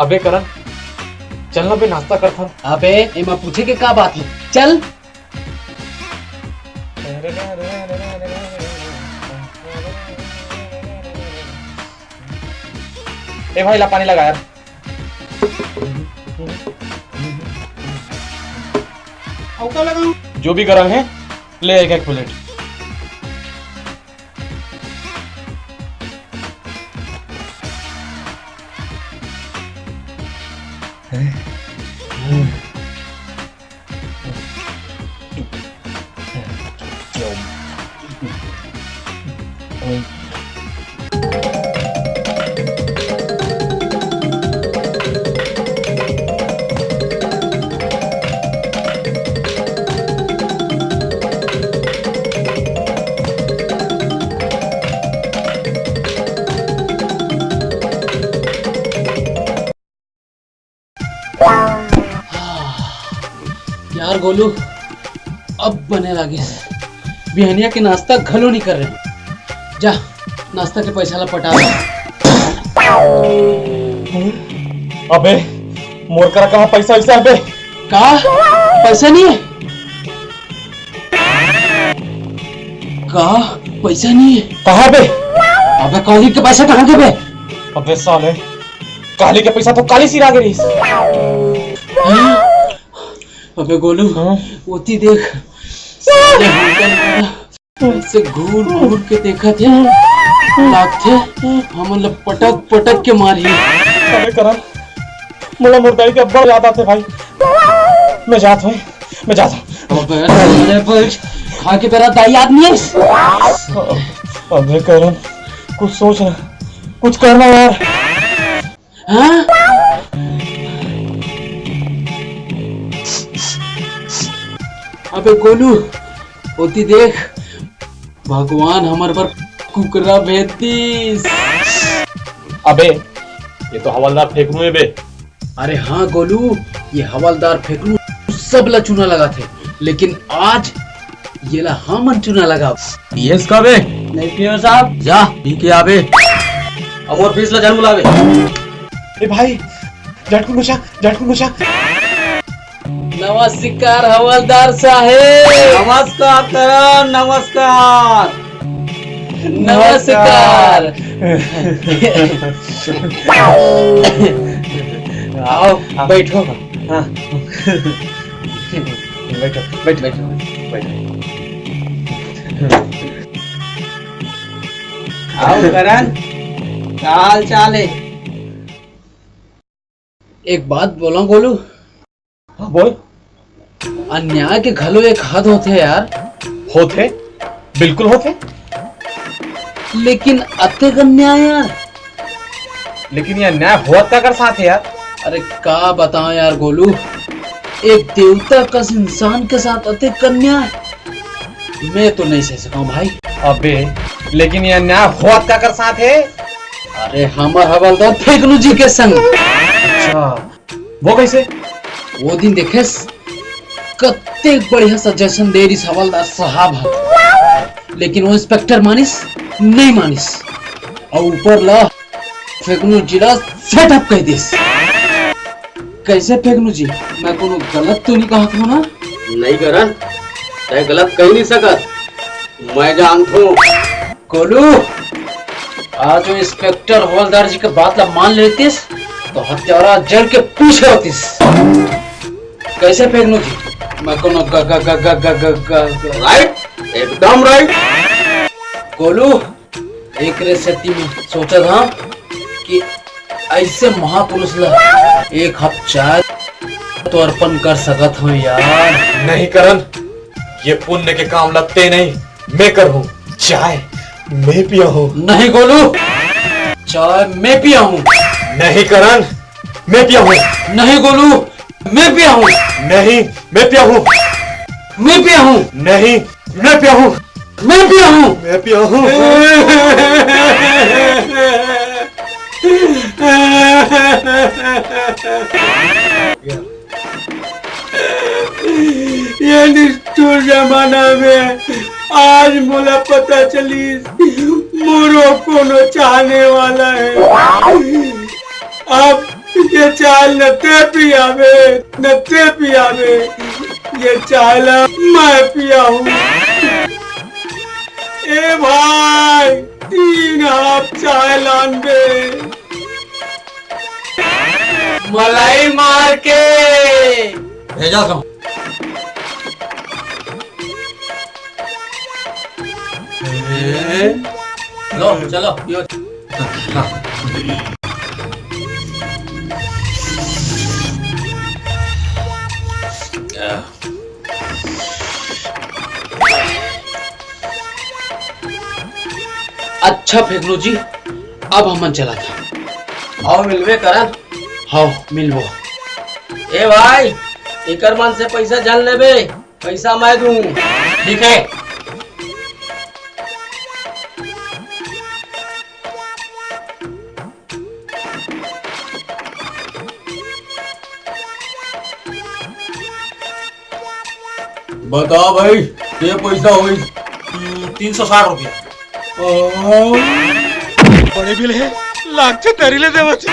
अबे करण चलना बे नाश्ता कर था। अबे एमा पूछे के का बात है, चल। ए भाई ला पानी लगा यार। जो भी गरम है ले एक प्लेट। यार गोलू अब बने लगे बिहनिया के नाश्ता घलो नहीं कर रहे। जा नाश्ता के पैसा ला पटा दे। अबे मोर करा कहाँ पैसा वैसा अबे का पैसा नहीं है? का पैसा नहीं है कहाँ बे? अबे काली के पैसा कहाँ के बे? अबे साले काली के पैसा तो काली सिरा गिरी। अबे गोलू ओती देख से घूर घूर के देखा थे लागते हम पटक पटक के मारी। अबे करण मुला मुर्दाई के अब्बा याद आते भाई। मैं जाता हूँ। अबे खा के तेरा दाई याद नहीं है? अबे करण कुछ सोचना कुछ करना यार। हाँ? अबे गोलू होती देख भगवान हमारे पर कुकरा भेजतीस। अबे ये तो हवलदार फेंकनू है बे। अरे हाँ गोलू ये हवलदार फेंकनू सब ला चूना लगा थे, लेकिन आज ये ला हमन चूना लगा। यस का बे? नहीं पियो साहब जा पी के आवे अब और फीस ला जन्म लावे। ए भाई झटकू नुशा। नमस्कार हवलदार साहेब। नमस्कार करण नमस्कार। नमस्कार। आओ बैठो। हाँ बैठो। आओ करण क्या हाल चाल है? एक बात बोला गोलू, हाँ बोल। अन्याय के घलो एक हद होते यार। होते बिल्कुल होते, लेकिन अत्यधिक अन्याय यार। लेकिन ये अन्याय हुआ क्या कर साथ है यार। अरे का बताऊं यार गोलू, एक देवता का इंसान के साथ अत्यधिक अन्याय मैं तो नहीं सह सका भाई। अबे लेकिन ये अन्याय हुआ क्या कर साथ है? अरे हमार हवलदार फेकनू जी के संग। अच्छा वो कैसे? वो दिन देखे कत्ते बढ़िया सजेशन दे रही हवलदार साहब हम, लेकिन वो इंस्पेक्टर मानिस नहीं मानिस और ऊपर ला फेकनू जिला सेटअप कह दिस। कैसे फेकनू जी, मैं कोनो गलत तो नहीं कहा था ना? नहीं करण तय गलत कह नहीं सकत, मैं जानता हूँ। गोलू आज वो इंस्पेक्टर हवलदार जी के बात ला मान लेतीस तो हत्यारा जड़ के पीछे होतीस। कैसे फेकनू जी, मैं कोनो राइट एकदम राइट। गोलू एक रेसिपी में सोचा था कि ऐसे महापुरुष ला एक हप चाय तो अर्पण कर सकत हूँ यार। नहीं करण ये पुण्य के काम लगते नहीं, मैं कर हूँ। चाय मैं पिया हूँ। नहीं गोलू चाय मैं पिया हूँ। नहीं करण मैं पिया हूँ। नहीं गोलू मैं पिया हूँ। नहीं मैं पिया हूँ। मैं पिया हूँ। नहीं मैं पिया हूँ। मैं पिया हूँ। मैं पिया हूँ। ये निष्ठुर जमाना में आज मुला पता चली मोरो कोनो चाहने वाला है। अब ये चाय नते पियावे, नते पियावे। ये चाय ला मैं पिया हूँ। ए भाई 3 हाफ चाय लान दे। मलाई मार के भेजा था। लो चलो यो। अच्छा फेंकनो जी, अब हमन चला था। आओ मिलवे करन। हाँ मिलबो। ए भाई एकर मन से पैसा जान लेबे, पैसा मैं दूं। ठीक है। बताओ भाई ये पैसा हुई 360 रुपया। ओ, बड़े बिल है, लागचे तरीले देवाचे।